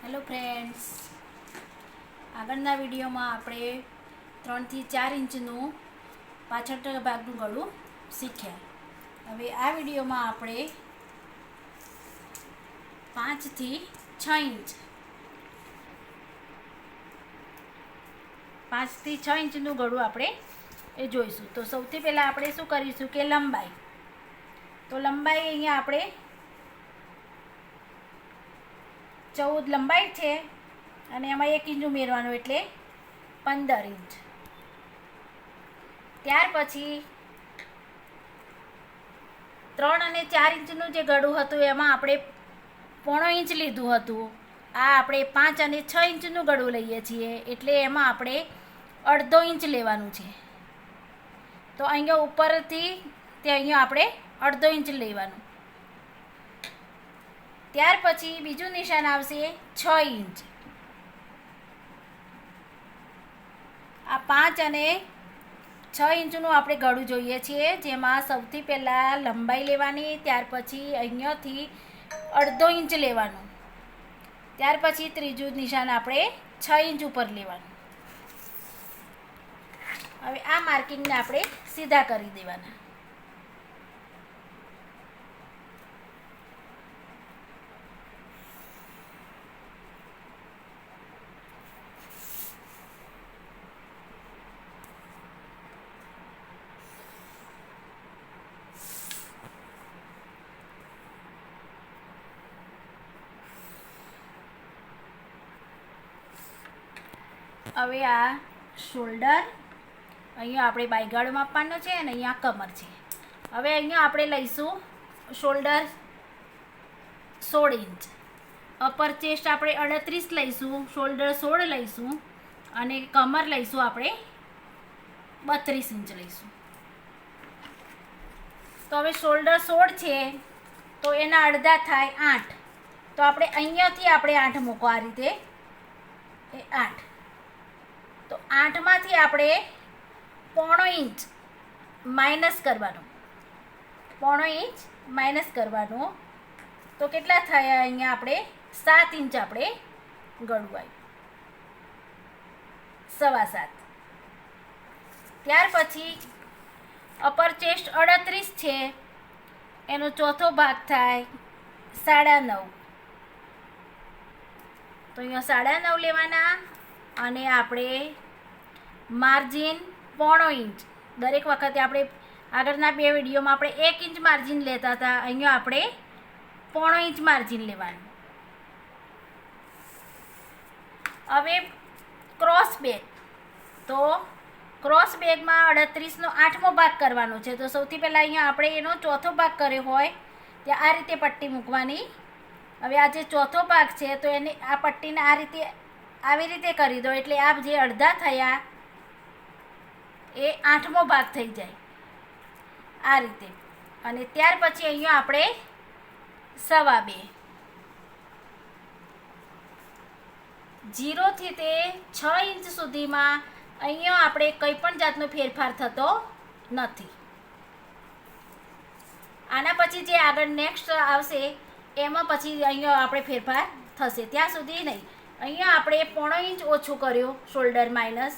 Hello friends, આગળના વિડીયોમાં આપણે 3 થી 4 ઇંચનું પાછળ ભાગનું ગળું શીખ્યા. હવે આ વિડીયોમાં આપણે 5 થી 6 ઇંચ 5 થી 6 ઇંચનું ગળું આપણે એ જોઈશું. તો સૌથી પહેલાં આપણે શું કરીશું કે લંબાઈ. તો લંબાઈ અહીંયા આપણે 14 લંબાઈ છે અને એમાં 1 ઇંચ ઉમેરવાનું એટલે 15 ઇંચ. ત્યાર પછી 3 અને 4 ઇંચનું જે ગળું હતું એમાં આપણે 0.5 ઇંચ લીધું હતું. આ આપણે 5 અને 6 ઇંચનું ગળું લઈએ છીએ એટલે એમાં આપણે 1/2 ઇંચ લેવાનું છે. તો અહીંયા ઉપરથી તે અહીંયા આપણે 1/2 ઇંચ લેવાનું. ત્યાર પછી બીજું નિશાન આવશે 6 ઇંચ. આ 5 અને 6 ઇંચનું આપણે ગળું જોઈએ છીએ, જેમાં સૌથી પહેલાં લંબાઈ લેવાની, ત્યાર પછી અહીંયાથી 1/2 ઇંચ લેવાનું, ત્યાર પછી ત્રીજું નિશાન આપણે 6 ઇંચ ઉપર લેવાનું. હવે આ માર્કિંગને આપણે સીધા કરી દેવાના. હવે આ શોલ્ડર અહીંયા આપણે બાયગાળો માપવાનો છે અને અહીંયા કમર છે. હવે અહીંયા આપણે લઈશું શોલ્ડર 16 ઇંચ, અપર ચેસ્ટ આપણે 38 લઈશું, શોલ્ડર 16 લઈશું અને કમર લઈશું આપણે 32 ઇંચ લઈશું. તો હવે શોલ્ડર 16 છે તો એના અડધા થાય 8. તો આપણે અહીંયાથી આપણે 8 મૂકો, આ રીતે એ 8. તો 8માંથી આપણે 0.5 ઇંચ માઇનસ કરવાનું, 0.5 ઇંચ માઇનસ કરવાનું. તો કેટલા થયા? અહીંયા આપણે 7 ઇંચ આપણે ગળું આવ્યું, 7.25. ત્યાર પછી અપર ચેસ્ટ 38 છે, એનો ચોથો ભાગ થાય 9.5. તો અહીંયા 9.5 લેવાના અને આપણે માર્જિન 0.5 ઇંચ. દરેક વખતે આપણે આગળના 2 વિડીયોમાં આપણે 1 ઇંચ માર્જિન લેતા હતા, અહીંયા આપણે 0.5 ઇંચ માર્જિન લેવાનું. હવે ક્રોસ બેગ, તો ક્રોસ બેગમાં 38નો 8મો ભાગ કરવાનો છે. તો સૌથી પહેલાં અહીંયા આપણે એનો ચોથો ભાગ કર્યો હોય ત્યાં આ રીતે પટ્ટી મૂકવાની. હવે આ જે ચોથો ભાગ છે તો એને આ પટ્ટીને આ રીતે આવી રીતે કરી દો એટલે આ જે અડધા થયા એ 8મો ભાગ થઈ જાય આ રીતે. અને ત્યાર પછી અહીંયા આપણે 2.25 0 થી તે 6 ઇંચ સુધીમાં અહીંયા આપણે કંઈ પણ જાતનો ફેરફાર થતો નથી. આના પછી જે આગળ નેક્સ્ટ આવશે એમાં પછી અહીંયા આપણે ફેરફાર થશે, ત્યાં સુધી નહીં. અહીંયા આપણે 0.5 ઇંચ ઓછું કર્યું શોલ્ડર માઇનસ,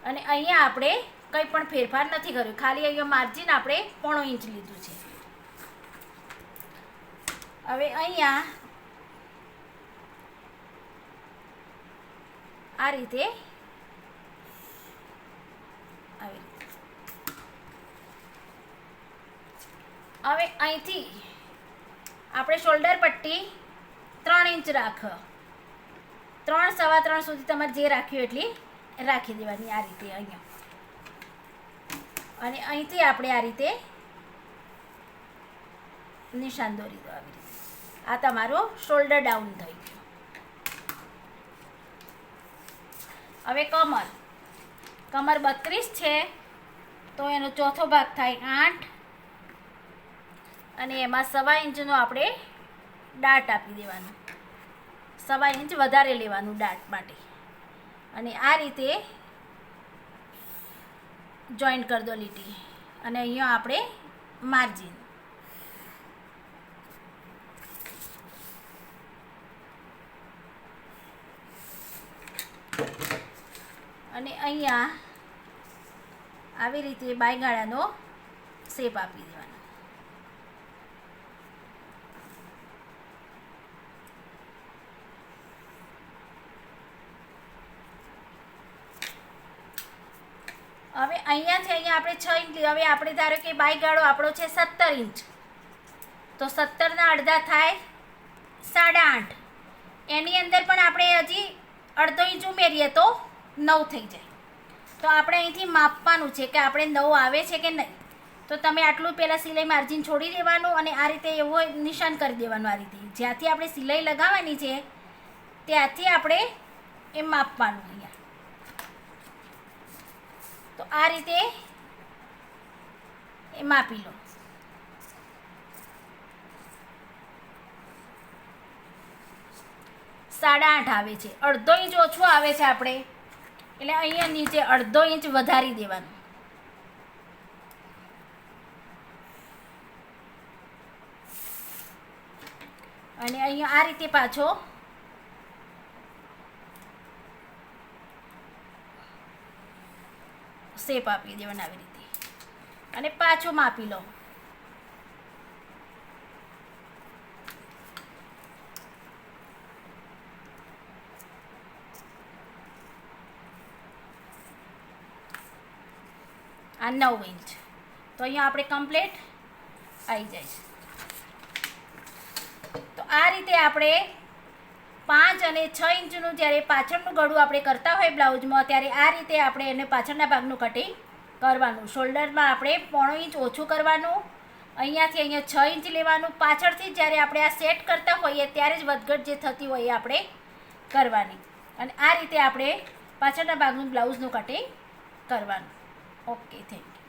અને અહીંયા આપણે કંઈ પણ ફેરફાર નથી કર્યો, ખાલી અહીંયા માર્જિન આપણે 0.5 ઇંચ લીધું છે. હવે અહીંયા આ રીતે આવી રીતે. હવે અહીંથી આપણે શોલ્ડર પટ્ટી 3 ઇંચ રાખ, 3 સવા 3 સુધી તમારે જે રાખ્યું એટલી રાખી દેવાની આ રીતે અહીંયા. અને અહીંથી આપણે આ રીતે નિશાન દોરી દો આવી રીતે. આ તમારો શોલ્ડર ડાઉન થઈ ગયો. હવે કમર 32 છે તો એનો ચોથો ભાગ થાય 8 અને એમાં 1.25 ઇંચનો આપણે ડાટ આપી દેવાનું, 1.25 ઇંચ વધારે લેવાનું ડાટ માટે. અને આ રીતે જોઈન્ટ કરી દો લીટી. અને અહીંયા આપણે માર્જિન અને અહીંયા આવી રીતે બાયગાળાનો શેપ આપી દેવાનો. હવે અહીંયાથી અહીંયા આપણે 6 ઇંચ. હવે આપણે ધારો કે બાયગાળો આપણો છે 17 ઇંચ, તો 17 ના અડધા થાય 8.5. એની અંદર પણ આપણે હજી અડધો ઇંચ ઉમેરીએ તો 9 થઈ જાય. તો આપણે અહીંથી માપવાનું છે કે આપણે 9 આવે છે કે નહીં. તો તમે આટલું પહેલાં સિલાઈ માર્જિન છોડી દેવાનું અને આ રીતે એવો નિશાન કરી દેવાનું. આ રીતે જ્યાંથી આપણે સિલાઈ લગાવવાની છે ત્યાંથી આપણે એ માપવાનું અહીંયા. તો આ રીતે એ માપી લો. સાડા 8 આવે છે, અડધો ઇંચ ઓછું આવે છે આપણે, એટલે અહીંયા નીચે અડધો ઇંચ વધારી દેવાનું. અને અહીંયા આ રીતે પાછો શેપ આપી દેવાનો આવી રીતે અને પાછો માપી લો. આ 9 ઇંચ. તો અહીંયા આપણે કમ્પ્લીટ આવી જાય છે. તો આ રીતે આપણે 5 અને 6 ઇંચનું જ્યારે પાછળનું ગળું આપણે કરતા હોય બ્લાઉઝમાં, ત્યારે આ રીતે આપણે એને પાછળના ભાગનું કટિંગ કરવાનું. શોલ્ડરમાં આપણે 1.5 ઇંચ ઓછું કરવાનું, અહીંયાથી અહીંયા 6 ઇંચ લેવાનું. પાછળથી જ્યારે આપણે આ સેટ કરતા હોઈએ ત્યારે જ વધઘટ જે થતી હોય એ આપણે કરવાની. અને આ રીતે આપણે પાછળના ભાગનું બ્લાઉઝનું કટિંગ કરવાનું. Okay, thank you.